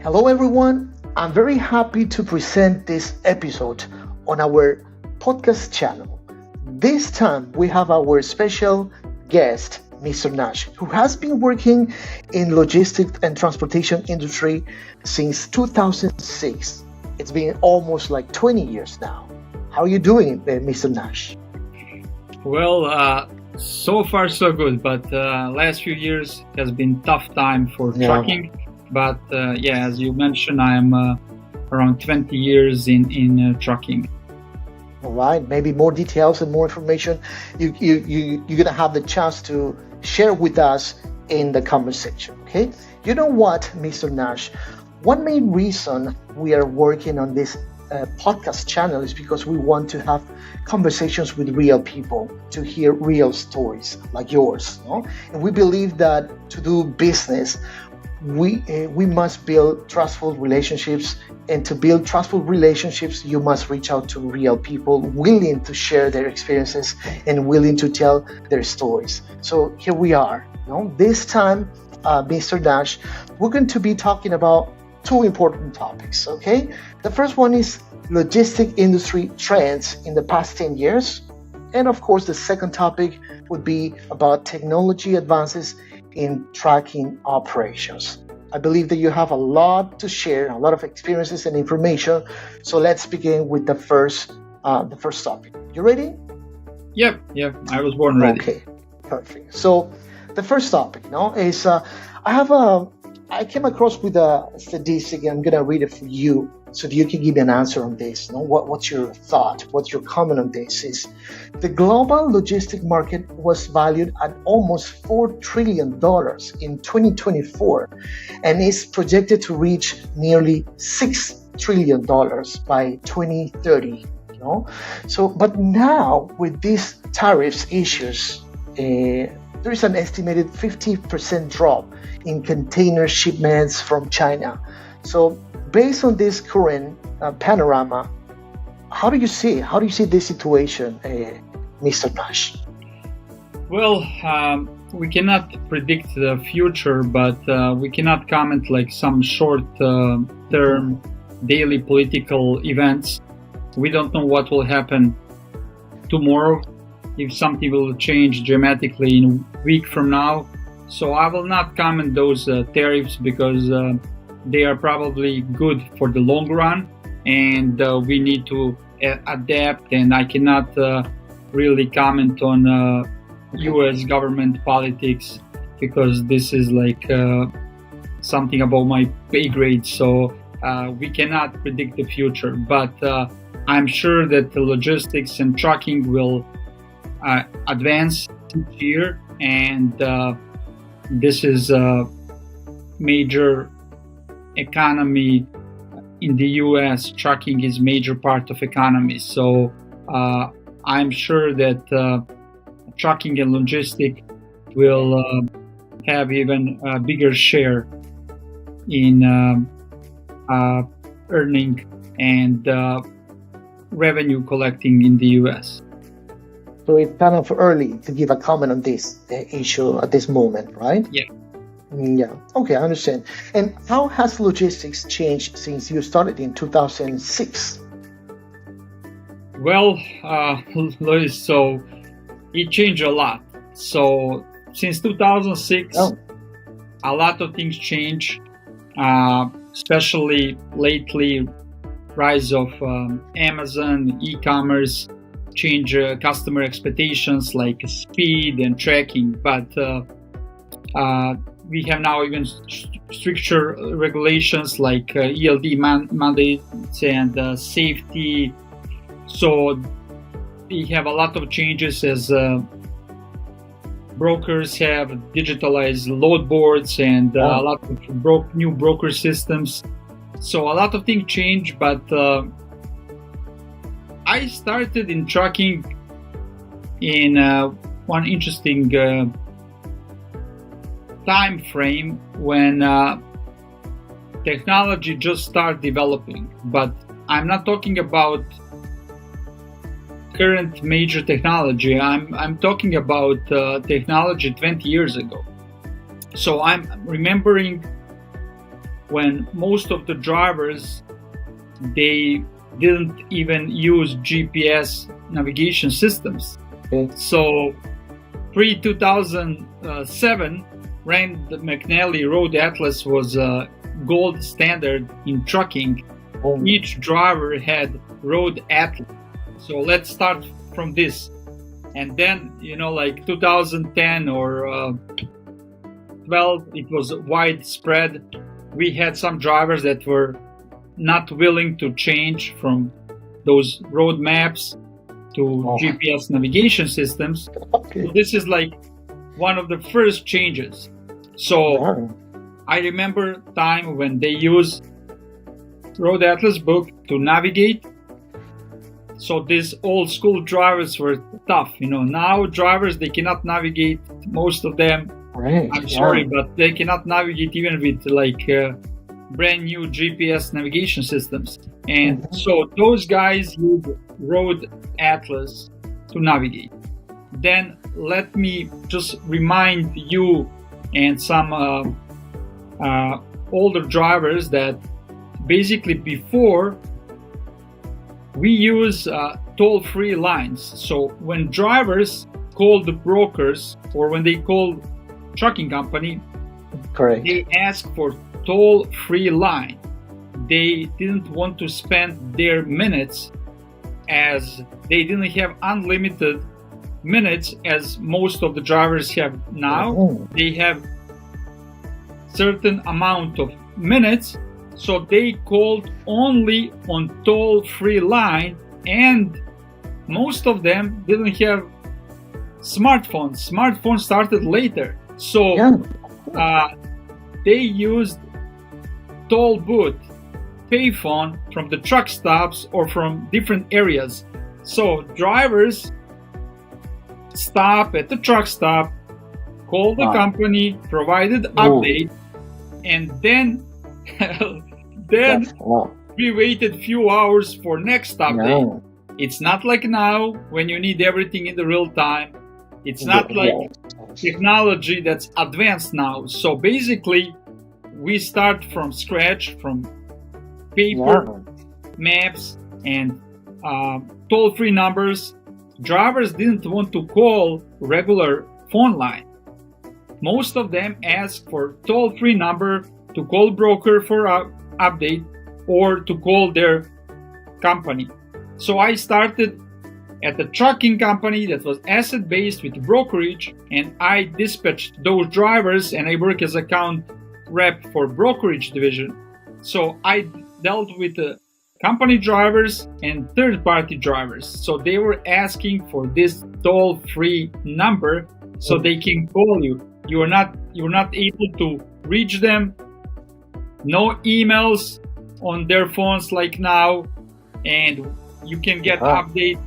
Hello, everyone. I'm very happy to present this episode on our podcast channel. This time, we have our special guest, Mr. Nash, who has been working in logistics and transportation industry since 2006. It's been almost like 20 years now. How are you doing, Mr. Nash? Well, so far so good, but last few years has been tough time for trucking. But as you mentioned, I am around 20 years in trucking. All right, maybe more details and more information you're gonna have the chance to share with us in the conversation. Okay, you know what, Mr. Nash, one main reason we are working on this podcast channel is because we want to have conversations with real people, to hear real stories like yours, no? And we believe that to do business, we must build trustful relationships, and to build trustful relationships, you must reach out to real people willing to share their experiences and willing to tell their stories. So here we are. This time, Mr. Nash, we're going to be talking about two important topics. Okay, the first one is logistic industry trends in the past 10 years, and of course, the second topic would be about technology advances in tracking operations. I believe that you have a lot to share, a lot of experiences and information. So let's begin with the first topic. You ready? Yep. I was born ready. Okay, perfect. So the first topic, is I came across with a statistic, and I'm gonna read it for you, so that you can give me an answer on this. What's your thought? What's your comment on this? Is the global logistic market was valued at almost $4 trillion in 2024, and is projected to reach nearly $6 trillion by 2030. So, but now with these tariffs issues, there is an estimated 50% drop in container shipments from China. So, based on this current panorama, how do you see this situation, Mr. Nash? Well, we cannot predict the future, but we cannot comment like some short-term daily political events. We don't know what will happen tomorrow, if something will change dramatically in a week from now. So I will not comment those tariffs because they are probably good for the long run, and we need to adapt. And I cannot really comment on U.S. government politics because this is like something above my pay grade. So we cannot predict the future. But I'm sure that the logistics and trucking will advance each year, and this is a major economy in the U.S. Trucking is major part of economy. So I'm sure that trucking and logistics will have even a bigger share in earning and revenue collecting in the U.S. So it's kind of early to give a comment on this issue at this moment, right? Yeah. Okay, I understand. And how has logistics changed since you started in 2006? Well, Luis, so it changed a lot. So since 2006, a lot of things changed, especially lately, rise of Amazon, e-commerce, change customer expectations like speed and tracking. But we have now even stricter regulations like ELD mandates and safety. So we have a lot of changes as brokers have digitalized load boards and a lot of new broker systems. So a lot of things change, but I started in trucking in one interesting time frame when technology just started developing. But I'm not talking about current major technology. I'm talking about technology 20 years ago. So I'm remembering when most of the drivers, they didn't even use GPS navigation systems. Okay. So pre-2007, Rand McNally Road Atlas was a gold standard in trucking. Each driver had Road Atlas. So let's start from this. And then, like 2010 or 12, it was widespread. We had some drivers that were not willing to change from those road maps to GPS navigation systems. Okay. So this is like one of the first changes. So I remember time when they used Road Atlas book to navigate. So these old school drivers were tough. Now drivers, they cannot navigate, most of them. Right. I'm sorry, but they cannot navigate even with brand new GPS navigation systems. And so those guys use Road Atlas to navigate. Then let me just remind you and some older drivers that basically before we use toll-free lines. So when drivers call the brokers or when they call trucking company, correct, they ask for toll-free line. They didn't want to spend their minutes, as they didn't have unlimited minutes as most of the drivers have now. They have certain amount of minutes, so they called only on toll-free line, and most of them didn't have smartphones. Smartphones started later, so they used toll booth, payphone from the truck stops or from different areas. So drivers stop at the truck stop, call the company, provided update, and then we waited few hours for next update. It's not like now when you need everything in the real time. It's not like technology that's advanced now. So basically, we start from scratch, from paper, maps, and toll-free numbers. Drivers didn't want to call regular phone line. Most of them asked for toll-free number to call broker for update or to call their company. So I started at the trucking company that was asset-based with brokerage, and I dispatched those drivers, and I work as account rep for brokerage division. So I dealt with the company drivers and third-party drivers. So they were asking for this toll-free number so they can call you. You're not able to reach them. No emails on their phones like now, and you can get update.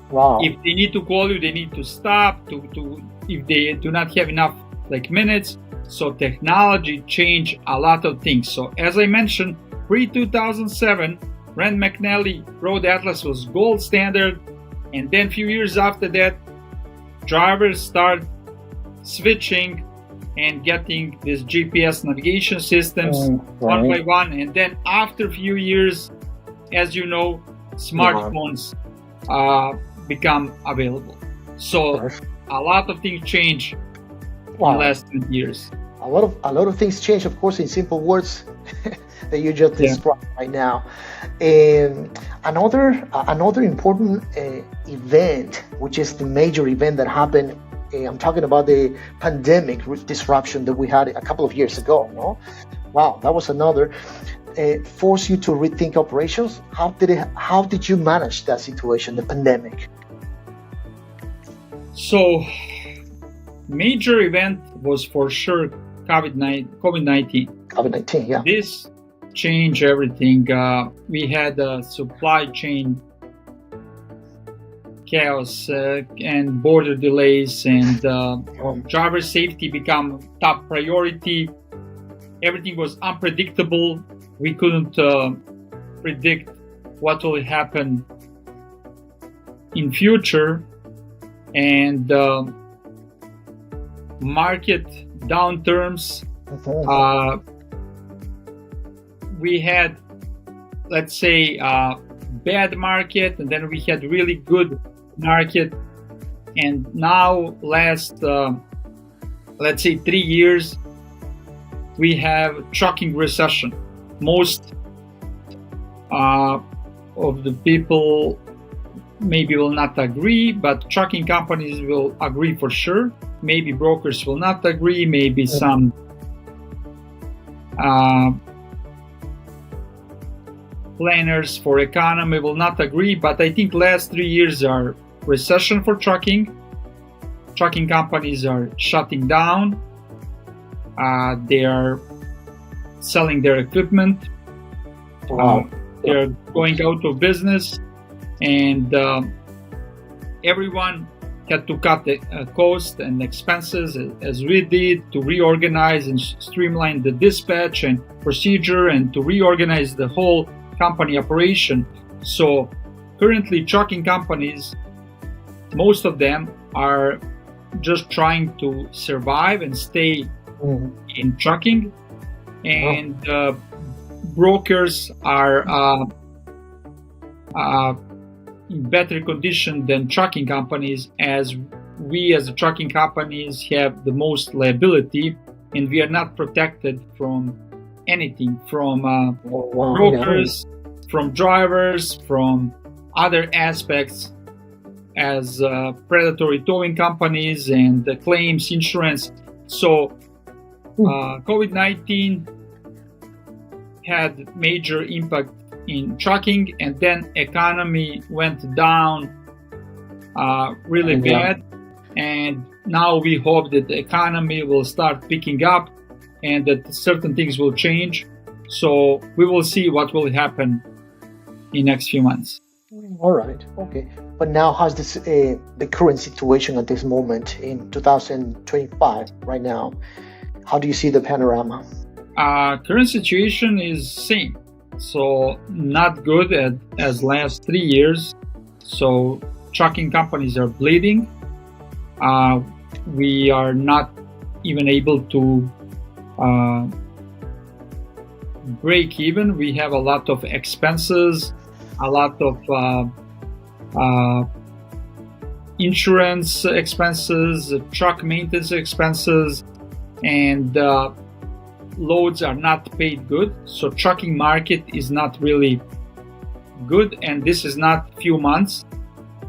If they need to call you, they need to stop to if they do not have enough minutes. So technology changed a lot of things. So as I mentioned, pre-2007, Rand McNally Road Atlas was gold standard, and then a few years after that, drivers start switching and getting these GPS navigation systems one by one, and then after a few years, as you know, smartphones become available. So a lot of things change in the last 20 years. A lot of things change, of course, in simple words that you just described right now. Another important event, which is the major event that happened. I'm talking about the pandemic disruption that we had a couple of years ago. No? Wow, that was another. Force you to rethink operations. How did you manage that situation, the pandemic? So, major event was for sure COVID-19. COVID-19, yeah. This changed everything. We had a supply chain chaos and border delays, and driver safety become top priority. Everything was unpredictable. We couldn't predict what will happen in future, and market downturns we had, let's say, bad market, and then we had really good market, and now last let's say 3 years we have shocking recession. Most of the people maybe will not agree, but trucking companies will agree for sure. Maybe brokers will not agree, maybe some planners for economy will not agree, but I think last 3 years are recession for trucking. Trucking companies are shutting down. They are selling their equipment. Wow. They're going out of business, and everyone had to cut the cost and expenses as we did, to reorganize and streamline the dispatch and procedure, and to reorganize the whole company operation. So currently trucking companies, most of them are just trying to survive and stay in trucking, and brokers are in better condition than trucking companies, as we as trucking companies have the most liability, and we are not protected from anything, from brokers, from drivers, from other aspects as predatory towing companies and the claims insurance. So COVID-19 had major impact in trucking, and then economy went down really bad, and now we hope that the economy will start picking up and that certain things will change. So we will see what will happen in next few months. All right, okay. But now, how's this the current situation at this moment in 2025 right now? How do you see the panorama? Current situation is same, so not good as last 3 years. So trucking companies are bleeding. We are not even able to break even. We have a lot of expenses, a lot of insurance expenses, truck maintenance expenses, and loads are not paid good. So trucking market is not really good, and this is not few months.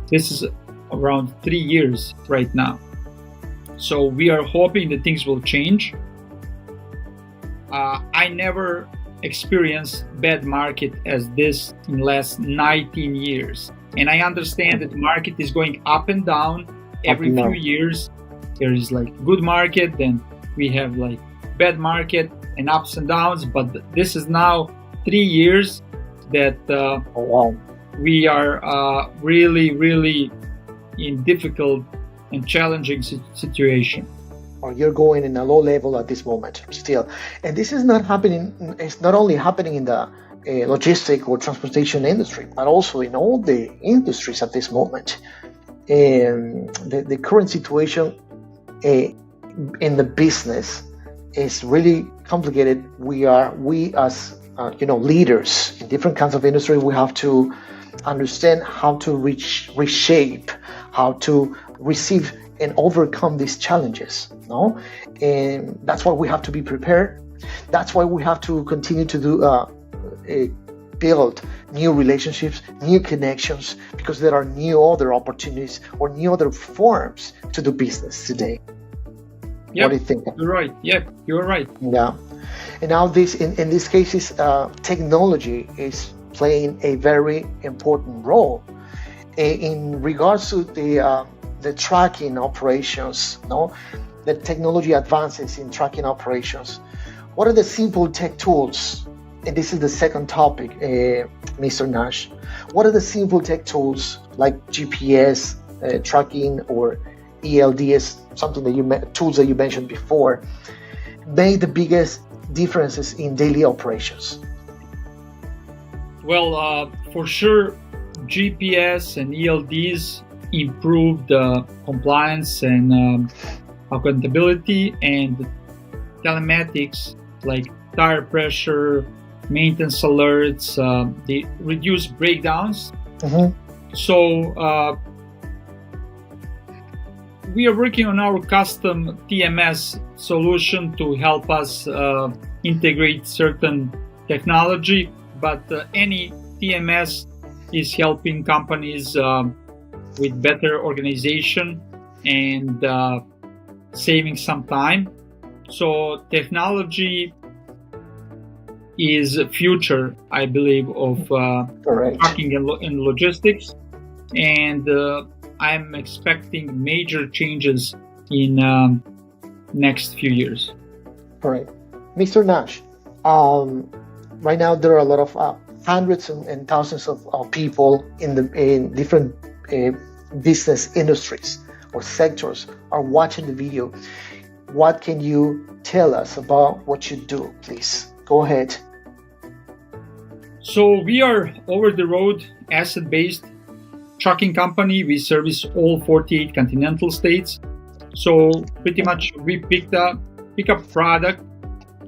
This is around 3 years right now. So we are hoping that things will change. I never experienced bad market as this in last 19 years. And I understand that the market is going up and down every few years. There is like good market, then we have like bad market and ups and downs. But this is now 3 years that we are really, really in difficult and challenging situation. Or you're going in a low level at this moment still. And this is not happening, it's not only happening in the logistic or transportation industry, but also in all the industries at this moment. The current situation in the business is really complicated. We as leaders in different kinds of industry, we have to understand how to reshape, how to receive and overcome these challenges, no? And that's why we have to be prepared. That's why we have to continue to build new relationships, new connections, because there are new other opportunities or new other forms to do business today. Yep, what do you think? You're right. Yep, you're right. Yeah. And now in these cases, technology is playing a very important role in regards to the tracking operations, no? The technology advances in tracking operations. What are the simple tech tools? And this is the second topic, Mr. Nash. What are the simple tech tools like GPS tracking or ELDs, something that tools that you mentioned before, made the biggest differences in daily operations? Well, for sure, GPS and ELDs improved compliance and accountability, and telematics like tire pressure, maintenance alerts, they reduce breakdowns. So we are working on our custom TMS solution to help us integrate certain technology, but any TMS is helping companies with better organization and saving some time. So technology is the future, I believe, of trucking and logistics, and I'm expecting major changes in next few years. All right, Mr. Nash. Right now, there are a lot of hundreds and thousands of people in different business industries or sectors are watching the video. What can you tell us about what you do, please? Go ahead. So we are over-the-road, asset-based trucking company. We service all 48 continental states. So pretty much we pick up product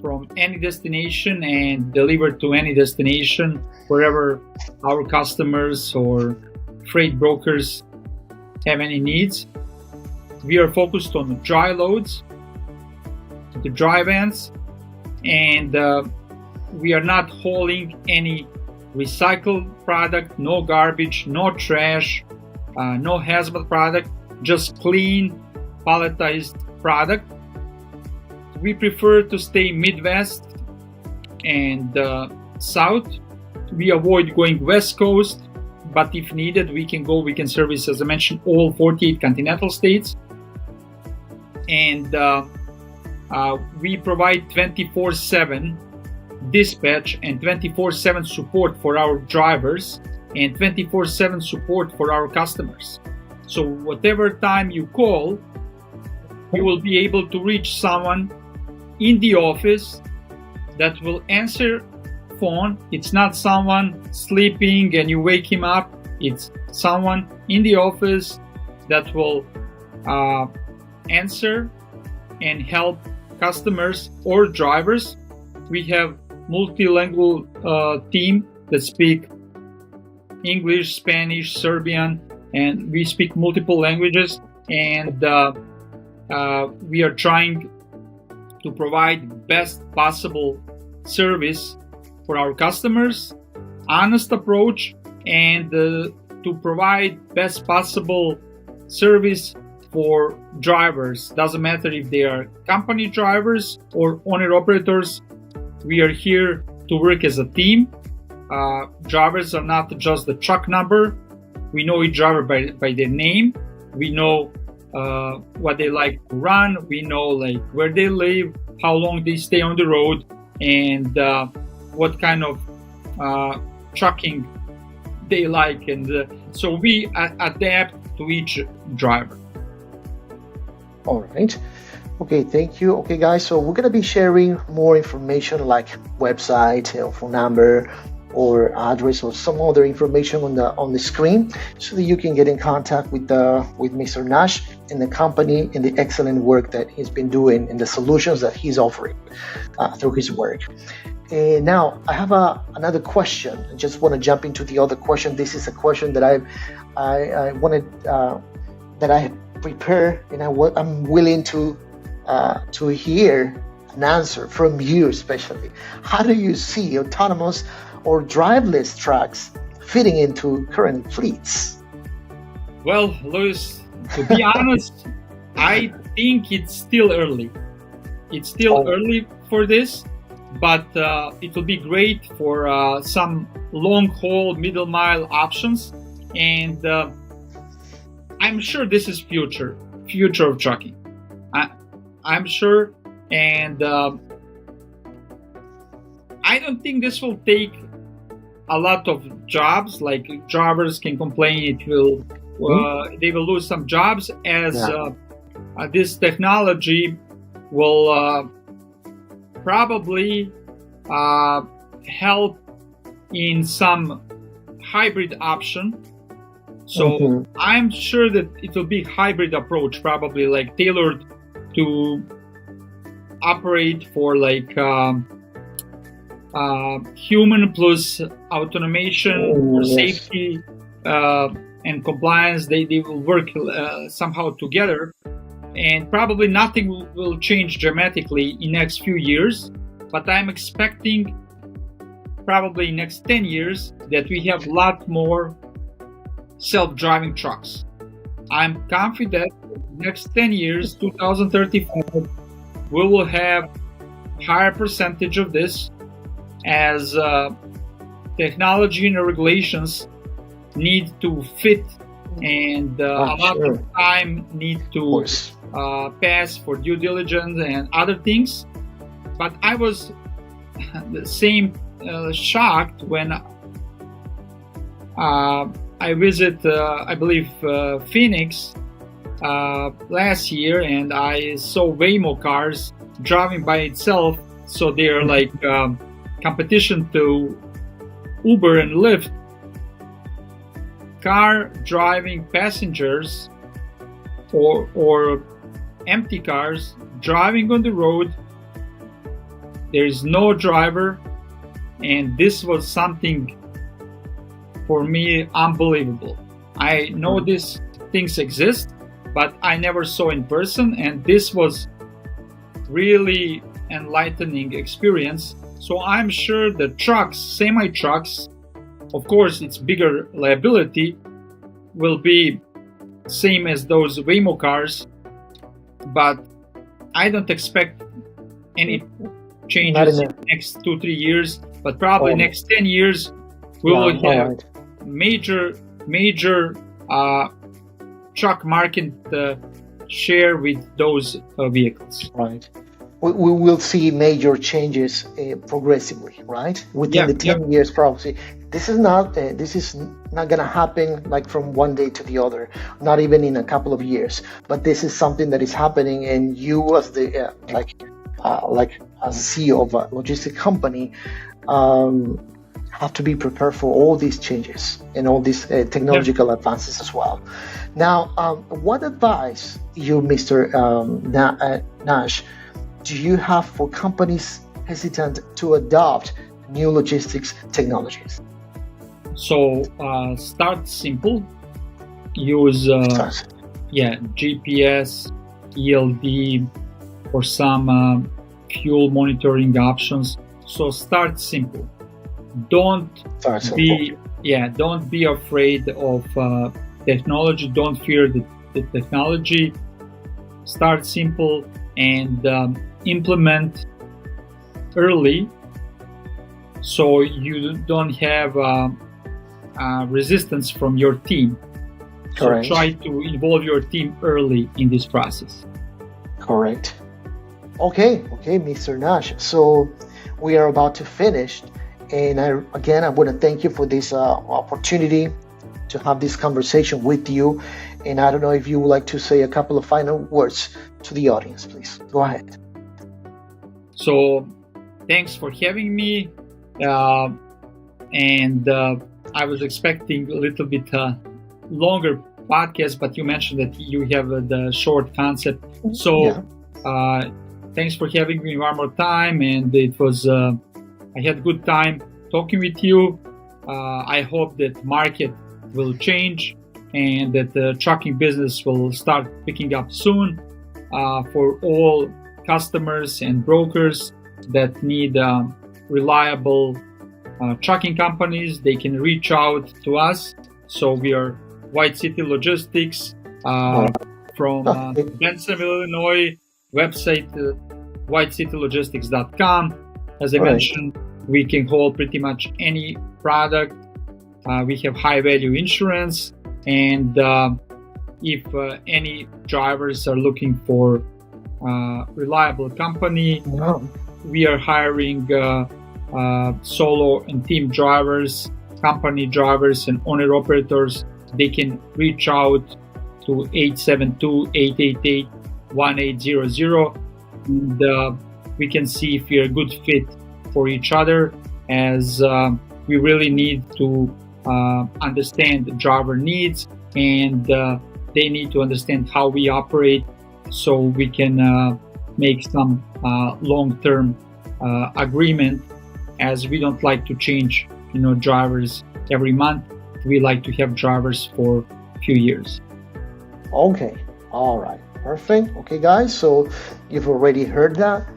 from any destination and deliver to any destination wherever our customers or freight brokers have any needs. We are focused on the dry loads, the dry vans, and we are not hauling any recycled product, no garbage, no trash, no hazmat product, just clean palletized product. We prefer to stay Midwest and South. We avoid going West Coast, but if needed, we can service, as I mentioned, all 48 continental states. And we provide 24/7 dispatch and 24/7 support for our drivers and 24/7 support for our customers. So whatever time you call, you will be able to reach someone in the office that will answer phone. It's not someone sleeping and you wake him up. It's someone in the office that will answer and help customers or drivers. We have multilingual team that speak English, Spanish, Serbian, and we speak multiple languages. And we are trying to provide best possible service for our customers, honest approach, and to provide best possible service for drivers. Doesn't matter if they are company drivers or owner-operators. We are here to work as a team. Drivers are not just the truck number. We know each driver by their name. We know what they like to run. We know like where they live, how long they stay on the road, and what kind of trucking they like. And so we adapt to each driver. All right. Okay, thank you. Okay, guys, so we're going to be sharing more information like website, phone number, or address, or some other information on the screen, so that you can get in contact with Mr. Nash and the company and the excellent work that he's been doing and the solutions that he's offering through his work. Now, I have another question. I just want to jump into the other question. This is a question that I wanted that I prepared, and I'm willing to hear an answer from you, especially. How do you see autonomous or driverless trucks fitting into current fleets? Well, Luis, to be honest, I think it's still early. It's still early for this, but it will be great for some long-haul, middle-mile options, and I'm sure this is future of trucking. I'm sure, and I don't think this will take a lot of jobs. Like drivers can complain, they will lose some jobs as this technology will probably help in some hybrid option. So I'm sure that it will be hybrid approach, probably like tailored to operate for like human plus automation or safety and compliance, they will work somehow together, and probably nothing will change dramatically in next few years, but I'm expecting probably next 10 years that we have a lot more self-driving trucks. I'm confident next 10 years, 2035, we will have higher percentage of this as technology and regulations need to fit, and a lot of time need to pass for due diligence and other things. But I was the same shocked when I visit, I believe, Phoenix last year, and I saw Waymo cars driving by itself. So they're like competition to Uber and Lyft. Car driving passengers or empty cars driving on the road. There is no driver, and this was something for me unbelievable. I know these things exist, but I never saw in person, and this was really enlightening experience. So I'm sure the trucks, semi-trucks, of course it's bigger liability, will be same as those Waymo cars, but I don't expect any changes in the next 2-3 years, but probably next 10 years we will have major truck market share with those vehicles. Right. We will see major changes progressively, right? Within the 10 years, probably. This is not going to happen like from one day to the other, not even in a couple of years. But this is something that is happening, and you, as the as CEO of a logistic company, have to be prepared for all these changes and all these technological advances as well. Now, what advice you, Mr. Nash, do you have for companies hesitant to adopt new logistics technologies? So start simple. Use GPS, ELD, or some fuel monitoring options. So start simple. Don't be afraid of technology. Don't fear the technology. Start simple and implement early, so you don't have resistance from your team. Correct. So try to involve your team early in this process. Correct. Okay, Mr. Nash. So we are about to finish, and I want to thank you for this opportunity to have this conversation with you. And I don't know if you would like to say a couple of final words to the audience, please. Go ahead. So thanks for having me. And I was expecting a little bit longer podcast, but you mentioned that you have the short concept. So thanks for having me one more time. And it was, I had a good time talking with you. I hope that market will change and that the trucking business will start picking up soon for all customers and brokers that need reliable trucking companies. They can reach out to us. So we are White City Logistics from Benson, Illinois, website whitecitylogistics.com. As I mentioned, we can hold pretty much any product. We have high value insurance, and if any drivers are looking for reliable company, we are hiring solo and team drivers, company drivers, and owner operators. They can reach out to 872-888-1800, and we can see if we are a good fit for each other, as we really need to understand the driver needs, and they need to understand how we operate, so we can make some long-term agreement as we don't like to change, drivers every month. We like to have drivers for a few years. Okay, all right, perfect. Okay, guys, so you've already heard that.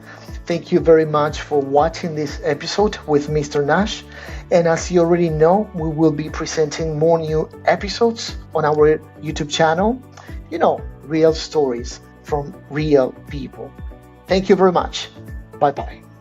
Thank you very much for watching this episode with Mr. Nash. And as you already know, we will be presenting more new episodes on our YouTube channel. Real stories from real people. Thank you very much. Bye-bye.